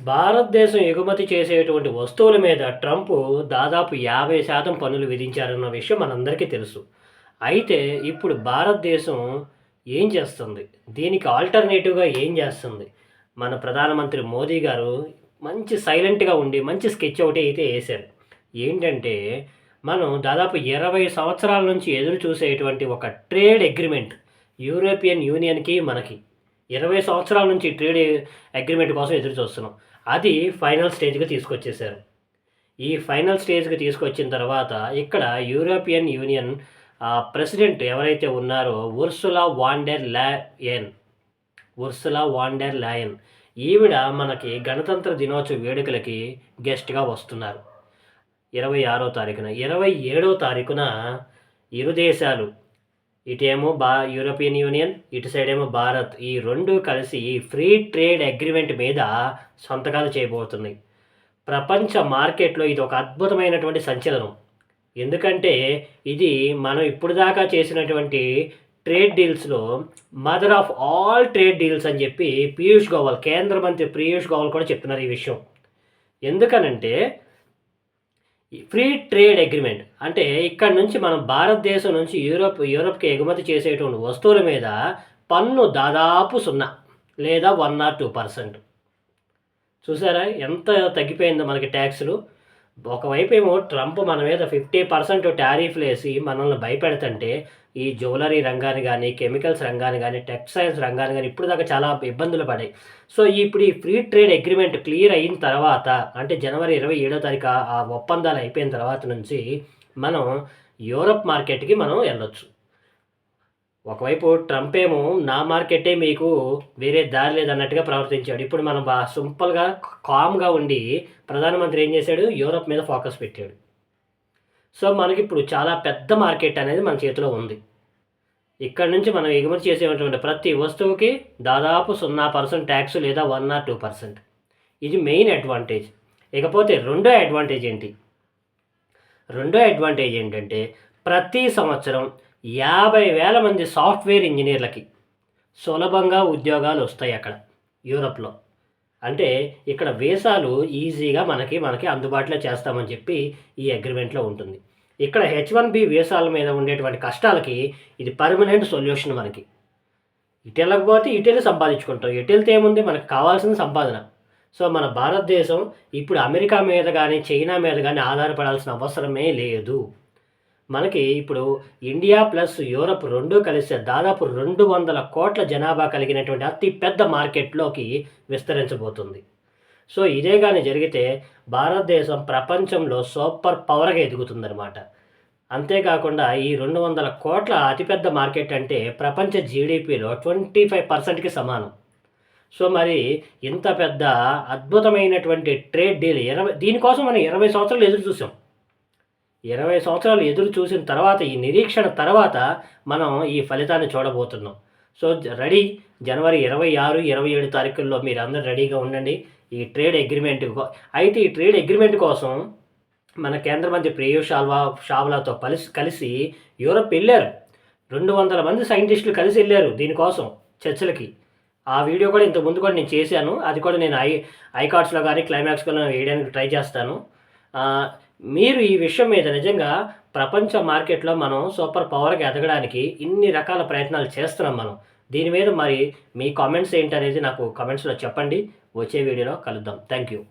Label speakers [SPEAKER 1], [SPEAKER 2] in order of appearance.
[SPEAKER 1] భారతదేశం ఎగుమతి చేసేటువంటి వస్తువుల మీద ట్రంప్ దాదాపు 50% పన్నులు విధించారన్న విషయం మనందరికీ తెలుసు. అయితే ఇప్పుడు భారతదేశం ఏం చేస్తుంది? దీనికి ఆల్టర్‌నేటివ్‌గా ఏం చేస్తుంది? మన ప్రధానమంత్రి మోదీ గారు మంచి సైలెంట్‌గా ఉండి మంచి స్కెచ్ ఒకటి అయితే ఏశారు. ఏంటంటే, మనం దాదాపు 20 సంవత్సరాల నుంచి ఎదురు చూసేటువంటి ఒక ట్రేడ్ అగ్రీమెంట్ యూరోపియన్ యూనియన్‌కి, మనకి 20 సంవత్సరాల నుంచి ట్రేడ్ అగ్రీమెంట్ కోసం ఎదురు చూస్తున్నాం. అది ఫైనల్ స్టేజ్‌కి తీసుకొచ్చేసారు. ఈ ఫైనల్ స్టేజ్‌కి తీసుకొచ్చిన తర్వాత ఇక్కడ యూరోపియన్ యూనియన్ ప్రెసిడెంట్ ఎవరైతే ఉన్నారో ఉర్సులా వాన్ డెర్ లయన్ ఈవిడ మనకి గణతంత్ర దినోత్సవ వేడుకలకి గెస్ట్‌గా వస్తున్నారు. 26వ తారీఖున. 27వ తారీఖున ఇరు దేశాలు, ఇటేమో యూరోపియన్ యూనియన్, ఇటు సైడేమో భారత్, ఈ 2 కలిసి ఈ ఫ్రీ ట్రేడ్ అగ్రీమెంట్ మీద సంతకాలు చేయబోతున్నాయి. ప్రపంచ మార్కెట్‌లో ఇది ఒక అద్భుతమైనటువంటి సంచలనం. ఎందుకంటే ఇది మనం ఇప్పుడు దాకా చేసినటువంటి ట్రేడ్ డీల్స్‌లో mother of all trade deals అని చెప్పి కేంద్ర మంత్రి పీయూష్ గోయల్ కూడా చెప్తున్నారు ఈ విషయం. ఎందుకనంటే ఫ్రీ ట్రేడ్ అగ్రీమెంట్ అంటే ఇక్కడ నుంచి మనం భారతదేశం నుంచి యూరోప్‌కి ఎగుమతి చేసేటువంటి వస్తువుల మీద పన్ను దాదాపు 0 లేదా 1 ఆర్ 2%. చూసారా ఎంత తగ్గిపోయిందో మనకి ట్యాక్స్‌లు. ఒకవైపేమో ట్రంప్ మన మీద 50% టారిఫ్‌లేసి మనల్ని భయపెడుతుంటే, ఈ జ్యువెలరీ రంగాన్ని గానీ, కెమికల్స్ రంగాన్ని గానీ, టెక్స్‌టైల్స్ రంగాన్ని గానీ ఇప్పటిదాకా చాలా ఇబ్బందులు పడ్డాయి. సో, ఇప్పుడు ఈ ఫ్రీ ట్రేడ్ అగ్రీమెంట్ క్లియర్ అయిన తర్వాత అంటే జనవరి 27వ తారీఖు ఆ ఒప్పందాలు అయిపోయిన తర్వాత నుంచి మనం యూరప్ మార్కెట్‌కి మనం ఎళ్ళొచ్చు. ఒకవైపు ట్రంప్ ఏమో నా మార్కెటే మీకు వేరే దారి లేదన్నట్టుగా ప్రవర్తించాడు. ఇప్పుడు మనం సింపుల్‌గా కామ్‌గా ఉండి ప్రధానమంత్రి ఏం చేశాడు? యూరప్ మీద ఫోకస్ పెట్టాడు. సో, మనకిప్పుడు చాలా పెద్ద మార్కెట్ అనేది మన చేతిలో ఉంది. ఇక్కడ నుంచి మనం ఎగుమతి చేసేటువంటి ప్రతి వస్తువుకి దాదాపు 0% ట్యాక్స్ లేదా 1 ఆర్ 2%. ఇది మెయిన్ అడ్వాంటేజ్. ఇకపోతే రెండో అడ్వాంటేజ్ ఏంటి? రెండో అడ్వాంటేజ్ ఏంటంటే ప్రతి సంవత్సరం 50,000 మంది సాఫ్ట్‌వేర్ ఇంజినీర్లకి సులభంగా ఉద్యోగాలు వస్తాయి అక్కడ యూరప్‌లో. అంటే ఇక్కడ వీసాలు ఈజీగా మనకి అందుబాటులో చేస్తామని చెప్పి ఈ అగ్రీమెంట్‌లో ఉంటుంది. ఇక్కడ హెచ్-1బీ వీసాల మీద ఉండేటువంటి కష్టాలకి ఇది పర్మనెంట్ సొల్యూషన్ మనకి. ఇటెళ్ళకపోతే ఇటెళ్ళి సంపాదించుకుంటాం. ఎటెళ్తే ఏముంది మనకు కావాల్సిన సంపాదన. సో, మన భారతదేశం ఇప్పుడు అమెరికా మీద గానీ, చైనా మీద గానీ ఆధారపడాల్సిన అవసరమే లేదు. మనకి ఇప్పుడు ఇండియా ప్లస్ యూరప్ 2 కలిస్తే దాదాపు 200 కోట్ల జనాభా కలిగినటువంటి అతి పెద్ద మార్కెట్‌లోకి విస్తరించబోతుంది. సో, ఇదే గాని జరిగితే భారతదేశం ప్రపంచంలో సూపర్ పవర్‌గా ఎదుగుతుందనమాట. అంతేకాకుండా ఈ 200 కోట్ల అతిపెద్ద మార్కెట్ అంటే ప్రపంచ జీడీపీలో 25%కి సమానం. సో, మరి ఇంత పెద్ద అద్భుతమైనటువంటి ట్రేడ్ డీల్ దీనికోసం మనం 20 సంవత్సరాలు ఎదురు చూసాం. 20 సంవత్సరాలు ఎదురు చూసిన తర్వాత, ఈ నిరీక్షణ తర్వాత మనం ఈ ఫలితాన్ని చూడబోతున్నాం. సో, జనవరి 26, 27 తారీఖుల్లో మీరందరూ రెడీగా ఉండండి. ఈ ట్రేడ్ అగ్రీమెంట్ అయితే ఈ ట్రేడ్ అగ్రీమెంట్ కోసం మన కేంద్ర మంత్రి పీయూష్ చావ్లాతో కలిసి యూరప్ వెళ్ళారు. 200 మంది సైంటిస్టులు కలిసి వెళ్ళారు దీనికోసం చర్చలకి. ఆ వీడియో కూడా ఇంతకుముందు కూడా నేను చేశాను. అది కూడా నేను ఐకార్డ్స్‌లో కానీ, క్లైమాక్స్‌లో వేయడానికి ట్రై చేస్తాను. మీరు ఈ విషయం మీద నిజంగా ప్రపంచ మార్కెట్‌లో మనం సూపర్ పవర్‌గా ఎదగడానికి ఇన్ని రకాల ప్రయత్నాలు చేస్తున్నాం మనం. దీని మీద మరి మీ కామెంట్స్ ఏంటనేది నాకు కామెంట్స్‌లో చెప్పండి. వచ్చే వీడియోలో కలుద్దాం. Thank you.